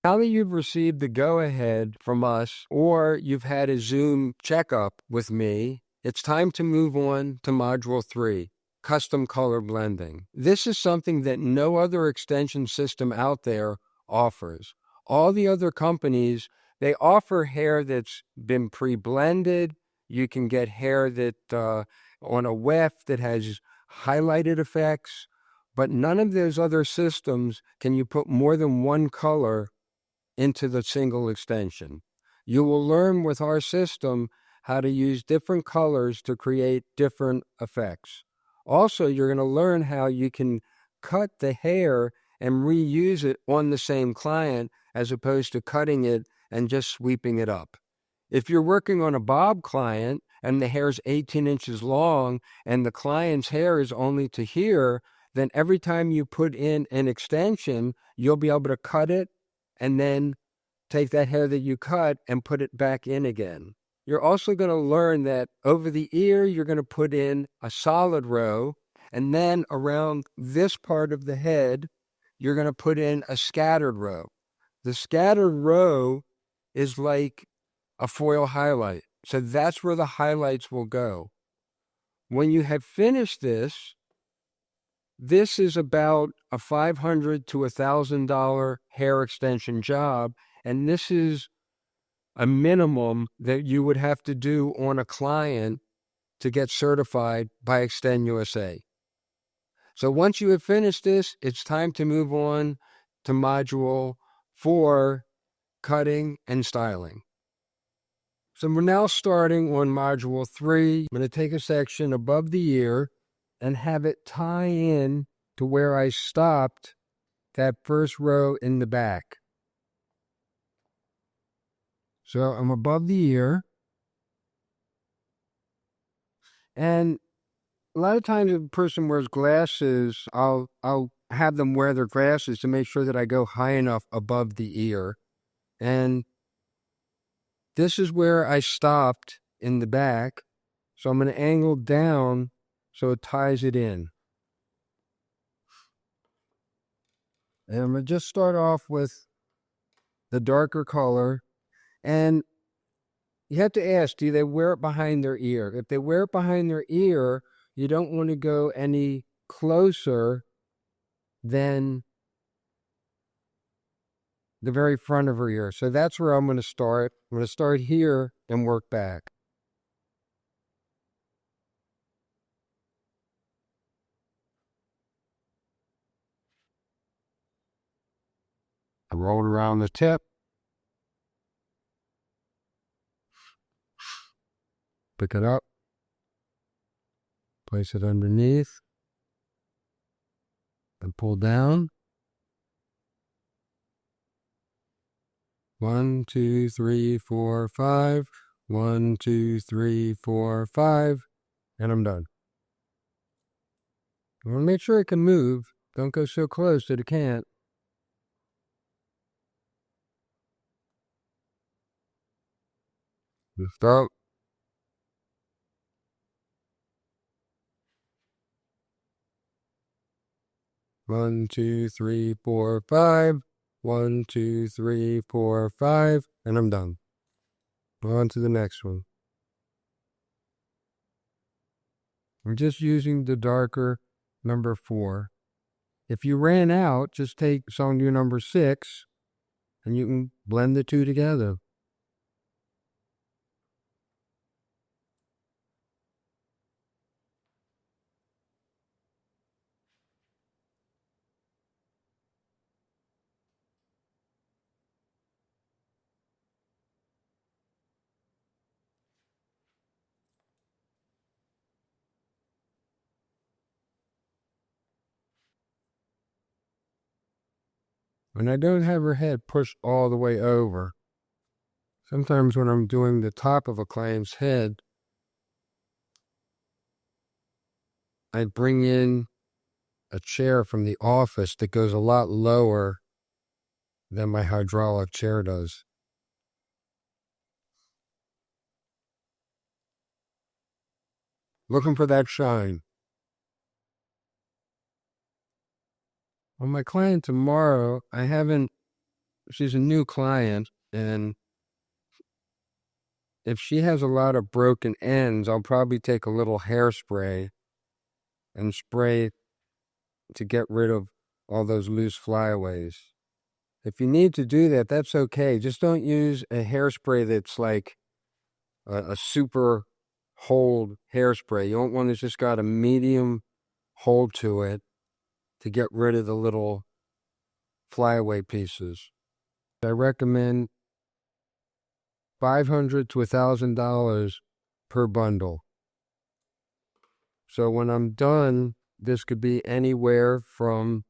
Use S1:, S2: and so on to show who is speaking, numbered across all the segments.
S1: Now that you've received the go-ahead from us, or you've had a Zoom checkup with me, it's time to move on to Module 3, Custom Color Blending. This is something that no other extension system out there offers. All the other companies, they offer hair that's been pre-blended. You can get hair that on a weft that has highlighted effects, but none of those other systems can you put more than one color into the single extension. You will learn with our system how to use different colors to create different effects. Also, you're going to learn how you can cut the hair and reuse it on the same client as opposed to cutting it and just sweeping it up. If you're working on a bob client and the hair's 18 inches long and the client's hair is only to here, then every time you put in an extension, you'll be able to cut it and then take that hair that you cut and put it back in again. You're also going to learn that over the ear, you're going to put in a solid row, and then around this part of the head, you're going to put in a scattered row. The scattered row is like a foil highlight. So that's where the highlights will go. When you have finished this, this is about a $500 to $1,000 hair extension job, and this is a minimum that you would have to do on a client to get certified by Extend USA. So once you have finished this, it's time to move on to Module 4, Cutting and Styling. So we're now starting on Module 3. I'm going to take a section above the ear and have it tie in to where I stopped that first row in the back. So I'm above the ear. And a lot of times if a person wears glasses, I'll have them wear their glasses to make sure that I go high enough above the ear. And this is where I stopped in the back. So I'm going to angle down so it ties it in. And I'm going to just start off with the darker color. And you have to ask, do they wear it behind their ear? If they wear it behind their ear, you don't want to go any closer than the very front of her ear. So that's where I'm going to start. I'm going to start here and work back. I roll it around the tip. Pick it up. Place it underneath. And pull down. 1, 2, 3, 4, 5. 1, 2, 3, 4, 5. And I'm done. I want to make sure it can move. Don't go so close that it can't. Lift up. One, 2, 3, 4, 5. 1, 2, 3, 4, 5. And I'm done. On to the next one. I'm just using the darker number 4. If you ran out, just take Songdo number 6 and you can blend the two together. And I don't have her head pushed all the way over. Sometimes when I'm doing the top of a client's head, I bring in a chair from the office that goes a lot lower than my hydraulic chair does. Looking for that shine. On my client tomorrow, I haven't she's a new client, and if she has a lot of broken ends, I'll probably take a little hairspray and spray to get rid of all those loose flyaways. If you need to do that, that's okay. Just don't use a hairspray that's like a super hold hairspray. You want one that's just got a medium hold to it to get rid of the little flyaway pieces. I recommend $500 to $1,000 per bundle. So when I'm done, this could be anywhere from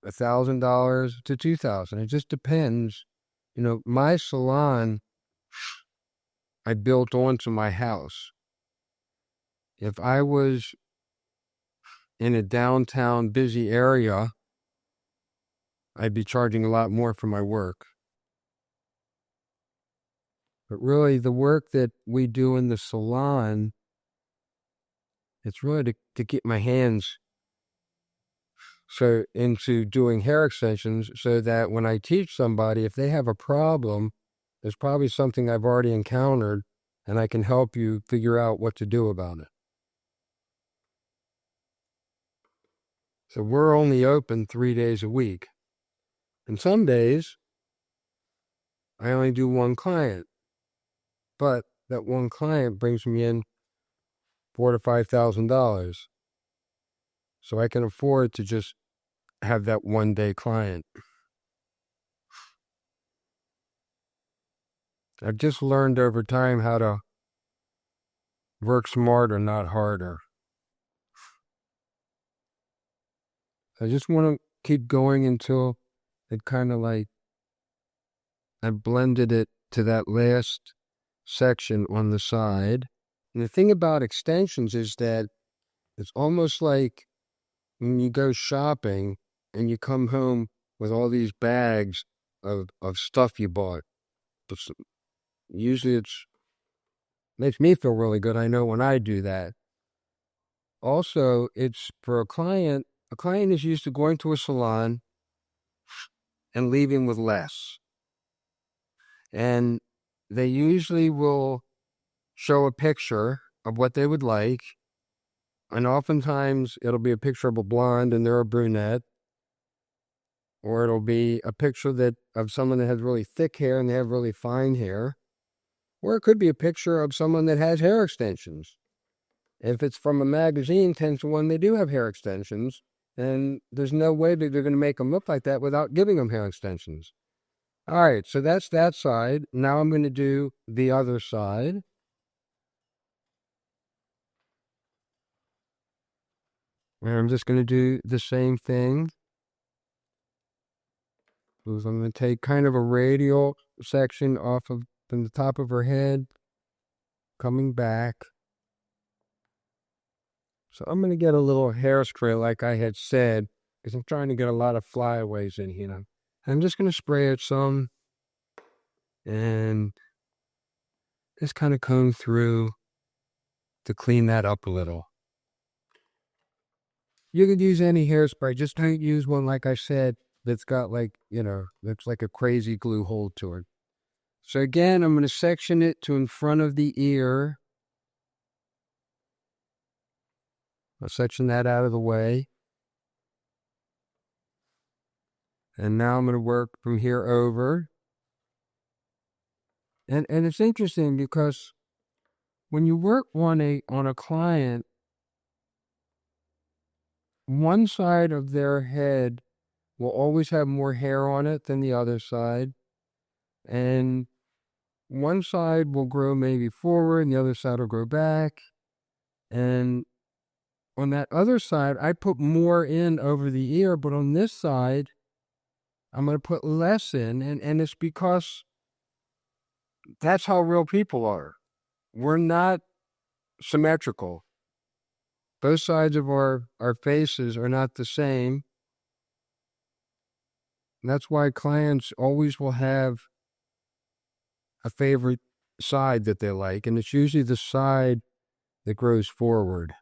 S1: $1,000 to $2,000. It just depends. You know, my salon I built onto my house. If I was in a downtown busy area, I'd be charging a lot more for my work. But really, the work that we do in the salon, it's really to get my hands into doing hair extensions so that when I teach somebody, if they have a problem, there's probably something I've already encountered and I can help you figure out what to do about it. So we're only open 3 days a week. And some days, I only do one client. But that one client brings me in $4,000 to $5,000. So I can afford to just have that one day client. I've just learned over time how to work smarter, not harder. I just want to keep going until it kind of like I blended it to that last section on the side. And the thing about extensions is that it's almost like when you go shopping and you come home with all these bags of stuff you bought. Usually makes me feel really good. I know when I do that. Also, it's for a client is used to going to a salon and leaving with less. And they usually will show a picture of what they would like. And oftentimes it'll be a picture of a blonde and they're a brunette. Or it'll be a picture of someone that has really thick hair and they have really fine hair. Or it could be a picture of someone that has hair extensions. If it's from a magazine, 10 to 1, they do have hair extensions. And there's no way that they're going to make them look like that without giving them hair extensions. All right, so that's that side. Now I'm going to do the other side. And I'm just going to do the same thing. So I'm going to take kind of a radial section off of from the top of her head, coming back. So I'm going to get a little hairspray like I had said, because I'm trying to get a lot of flyaways in here. I'm just going to spray it some and just kind of comb through to clean that up a little. You could use any hairspray, just don't use one, like I said, that's got like, that's like a crazy glue hold to it. So again, I'm going to section it to in front of the ear. I'll section that out of the way. And now I'm going to work from here over. And it's interesting because when you work on a client, one side of their head will always have more hair on it than the other side. And one side will grow maybe forward and the other side will grow back. And on that other side, I put more in over the ear, but on this side, I'm going to put less in. And it's because that's how real people are. We're not symmetrical. Both sides of our faces are not the same. And that's why clients always will have a favorite side that they like, and it's usually the side that grows forward.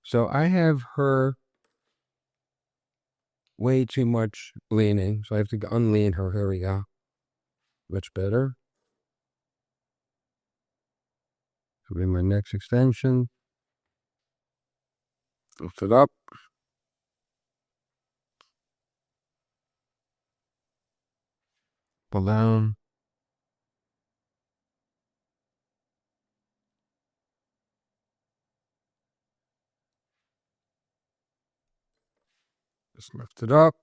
S1: So I have her way too much leaning, so I have to unlean her. Here we go. Much better. So be my next extension. Lift it up. Pull down. Just lift it up.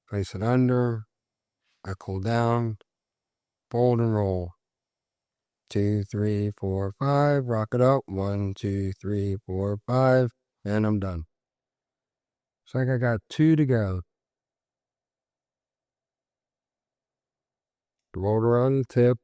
S1: Place it under. I cool down. Fold and roll. 2, 3, 4, 5. Rock it up. 1, 2, 3, 4, 5. And I'm done. It's like I got 2 to go. Roll around the tip.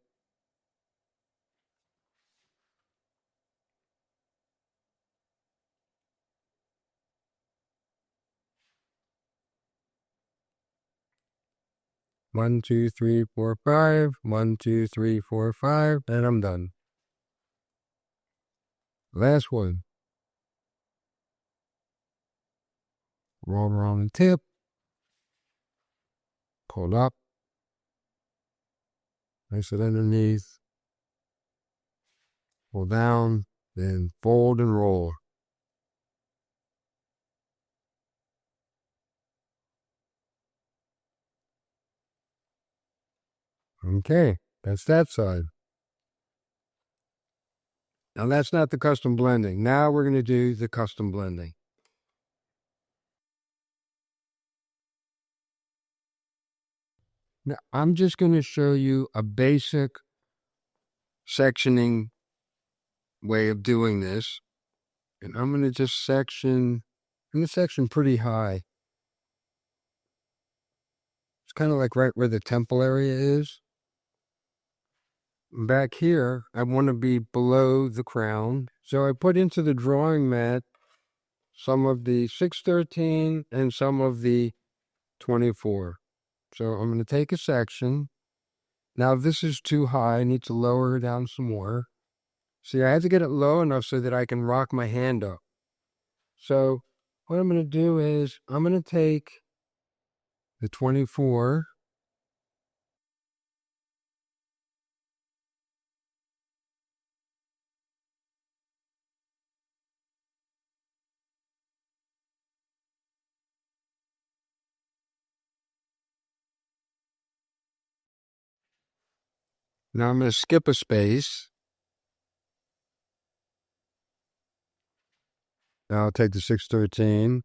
S1: One, 2, 3, 4, 5. 1, 2, 3, 4, 5. And I'm done. Last one. Roll around the tip. Pull up. Place it underneath. Pull down. Then fold and roll. Okay, that's that side. Now that's not the custom blending. Now we're going to do the custom blending. Now I'm just going to show you a basic sectioning way of doing this. And I'm going to just section, I'm going to section pretty high. It's kind of like right where the temple area is. Back here, I want to be below the crown. So I put into the drawing mat some of the 613 and some of the 24. So I'm going to take a section. Now, if this is too high, I need to lower it down some more. See, I had to get it low enough so that I can rock my hand up. So what I'm going to do is I'm going to take the 24. Now I'm going to skip a space. Now I'll take the 613.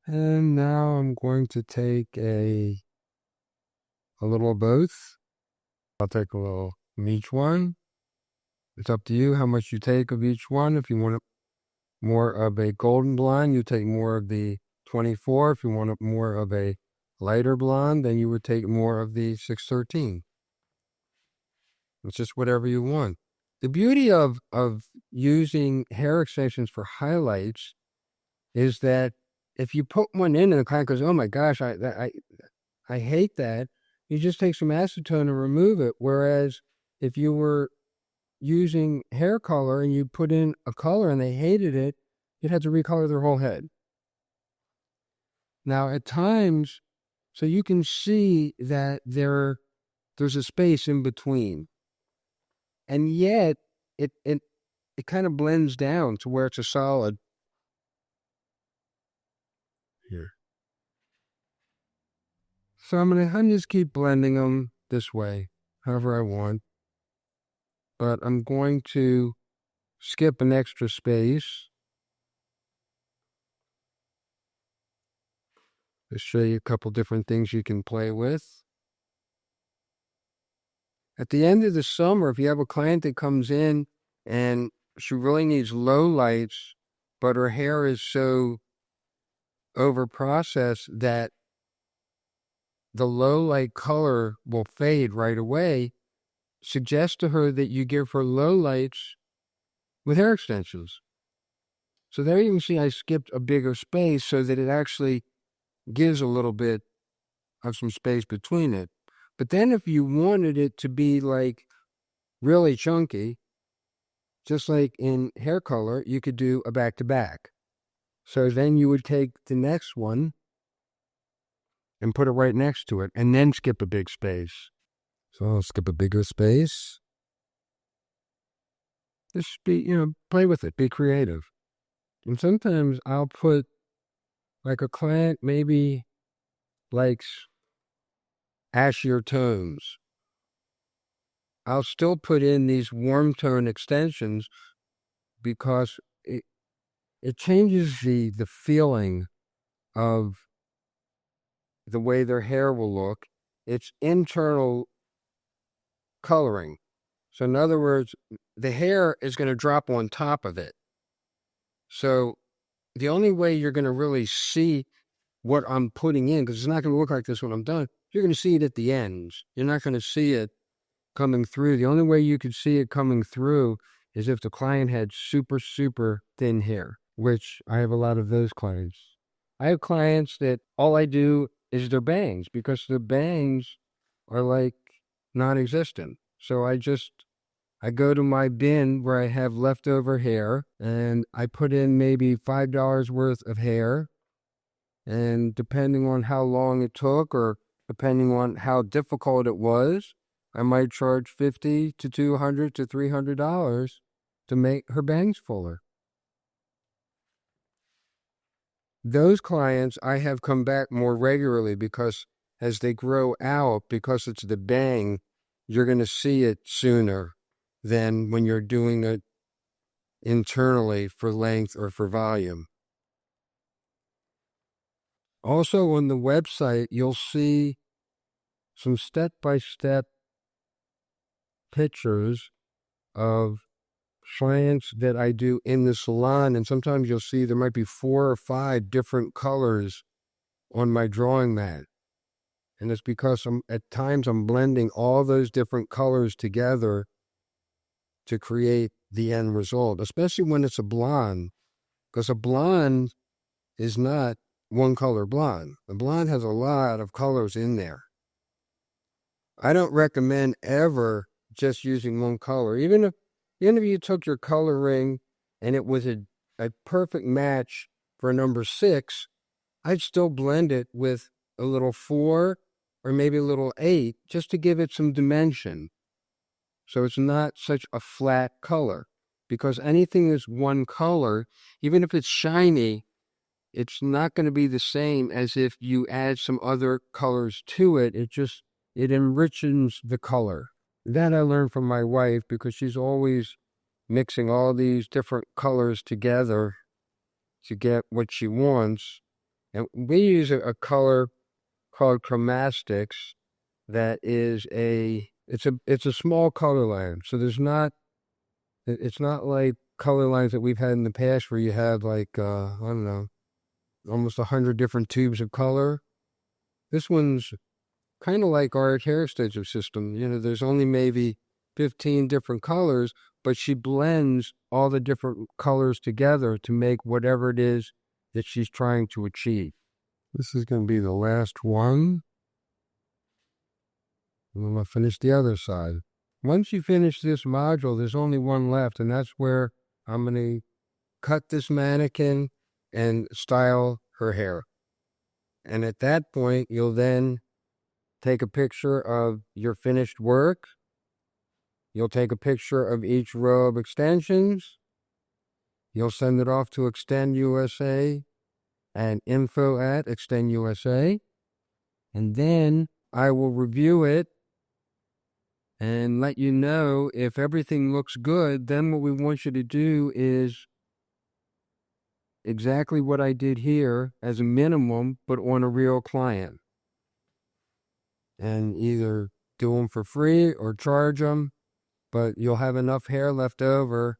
S1: And now I'm going to take a little of both. I'll take a little from each one. It's up to you how much you take of each one. If you want more of a golden blonde, you take more of the 24. If you want more of a lighter blonde, then you would take more of the 613. It's just whatever you want. The beauty of using hair extensions for highlights is that if you put one in and the client goes, "Oh my gosh, I hate that," you just take some acetone and remove it. Whereas if you were using hair color and you put in a color and they hated it, you'd have to recolor their whole head. Now, at times, so you can see that there's a space in between, and yet it kind of blends down to where it's a solid here. So I'm just keep blending them this way, however I want. But I'm going to skip an extra space to show you a couple different things you can play with. At the end of the summer, if you have a client that comes in and she really needs low lights, but her hair is so over processed that the low light color will fade right away, suggest to her that you give her low lights with hair extensions. So there you can see I skipped a bigger space so that it actually gives a little bit of some space between it. But then if you wanted it to be like really chunky, just like in hair color, you could do a back-to-back. So then you would take the next one and put it right next to it, and then skip a big space. So I'll skip a bigger space. Just play with it, be creative. And sometimes I'll put, like a client maybe likes ashier tones. I'll still put in these warm tone extensions because it changes the feeling of the way their hair will look. It's internal coloring. So in other words, the hair is going to drop on top of it. So the only way you're going to really see what I'm putting in, because it's not going to look like this when I'm done, you're going to see it at the ends. You're not going to see it coming through. The only way you could see it coming through is if the client had super, super thin hair, which I have a lot of those clients. I have clients that all I do is their bangs because the bangs are like non-existent. So I go to my bin where I have leftover hair and I put in maybe $5 worth of hair. And depending on how long it took or depending on how difficult it was, I might charge $50 to $200 to $300 to make her bangs fuller. Those clients I have come back more regularly because as they grow out, because it's the bang, you're going to see it sooner than when you're doing it internally for length or for volume. Also on the website, you'll see some step-by-step pictures of clients that I do in the salon, and sometimes you'll see there might be 4 or 5 different colors on my drawing mat. And it's because at times I'm blending all those different colors together to create the end result, especially when it's a blonde, because a blonde is not one color blonde. The blonde has a lot of colors in there. I don't recommend ever just using one color. Even if you took your coloring and it was a perfect match for a number 6, I'd still blend it with a little 4 or maybe a little 8 just to give it some dimension. So it's not such a flat color, because anything that's one color, even if it's shiny, it's not going to be the same as if you add some other colors to it. It enriches the color. That I learned from my wife because she's always mixing all these different colors together to get what she wants. And we use a color called chromatics that is it's a small color line. So it's not like color lines that we've had in the past where you have like, I don't know, almost 100 different tubes of color. This one's kind of like our hair extension system. There's only maybe 15 different colors, but she blends all the different colors together to make whatever it is that she's trying to achieve. This is going to be the last one. And then I'll finish the other side. Once you finish this module, there's only one left, and that's where I'm going to cut this mannequin and style her hair. And at that point, you'll then take a picture of your finished work. You'll take a picture of each row of extensions. You'll send it off to Extend USA and info@Extend USA. And then I will review it and let you know if everything looks good. Then what we want you to do is exactly what I did here as a minimum, but on a real client. And either do them for free or charge them, but you'll have enough hair left over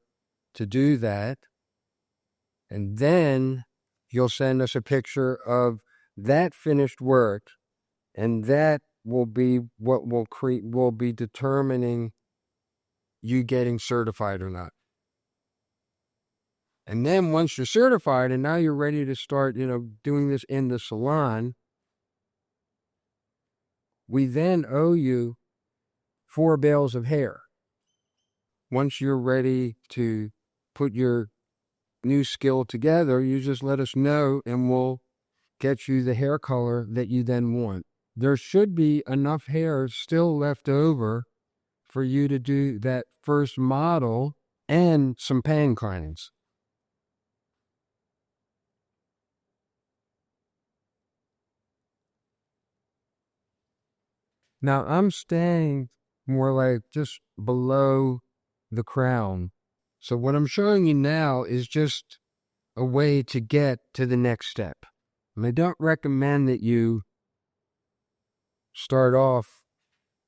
S1: to do that. And then you'll send us a picture of that finished work And that will be what will be determining you getting certified or not. And then once you're certified and now you're ready to start, doing this in the salon, we then owe you 4 bales of hair. Once you're ready to put your new skill together, you just let us know and we'll get you the hair color that you then want. There should be enough hair still left over for you to do that first model and some pan clients. Now I'm staying more like just below the crown. So what I'm showing you now is just a way to get to the next step. And I don't recommend that you start off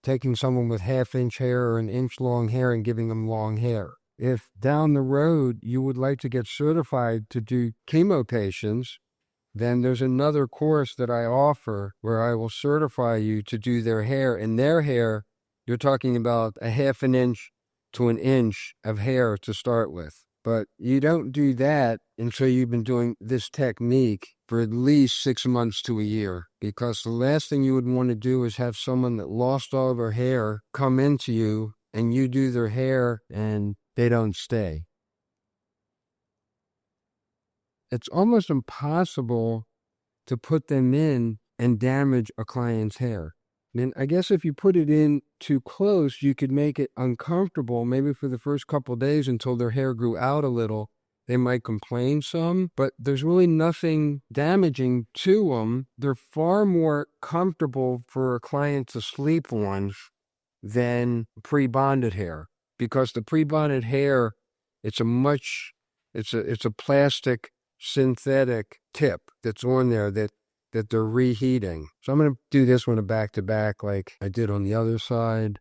S1: taking someone with 1/2 inch hair or 1 inch long hair and giving them long hair. If down the road you would like to get certified to do chemo patients, then there's another course that I offer where I will certify you to do their hair. And their hair, you're talking about 1/2 inch to 1 inch of hair to start with. But you don't do that until you've been doing this technique for at least 6 months to a year. Because the last thing you would want to do is have someone that lost all their hair come into you and you do their hair and they don't stay. It's almost impossible to put them in and damage a client's hair. And I guess if you put it in too close, you could make it uncomfortable, maybe for the first couple of days until their hair grew out a little. They might complain some, but there's really nothing damaging to them. They're far more comfortable for a client to sleep on than pre-bonded hair, because the pre-bonded hair, it's a plastic synthetic tip that's on there that they're reheating. So I'm going to do this one a back-to-back like I did on the other side.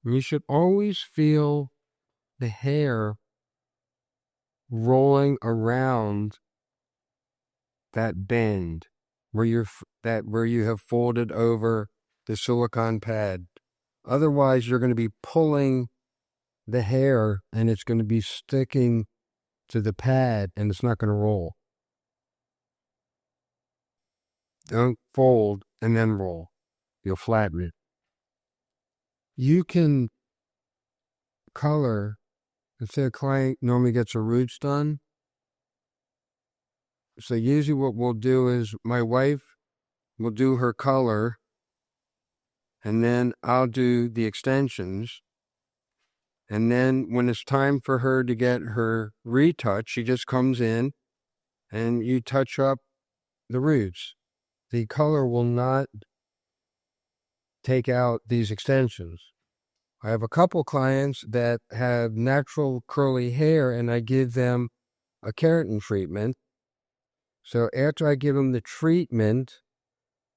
S1: And you should always feel the hair rolling around that bend where you have folded over the silicone pad. Otherwise, you're going to be pulling the hair and it's going to be sticking to the pad and it's not going to roll. Don't fold and then roll. You'll flatten it. You can color. Let's say a client normally gets her roots done. So usually what we'll do is my wife will do her color and then I'll do the extensions. And then when it's time for her to get her retouch, she just comes in and you touch up the roots. The color will not take out these extensions. I have a couple clients that have natural curly hair and I give them a keratin treatment. So after I give them the treatment,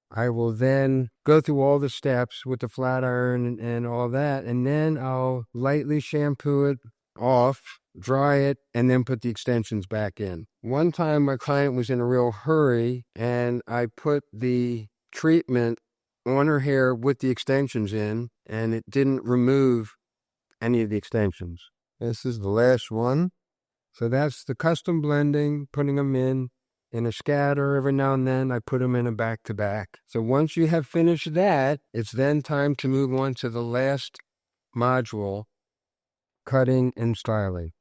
S1: I will then go through all the steps with the flat iron and all that, and then I'll lightly shampoo it off, dry it, and then put the extensions back in. One time my client was in a real hurry and I put the treatment on her hair with the extensions in and it didn't remove any of the extensions. This is the last one. So that's the custom blending, putting them in a scatter. Every now and then I put them in a back-to-back. So once you have finished that, it's then time to move on to the last module, cutting and styling.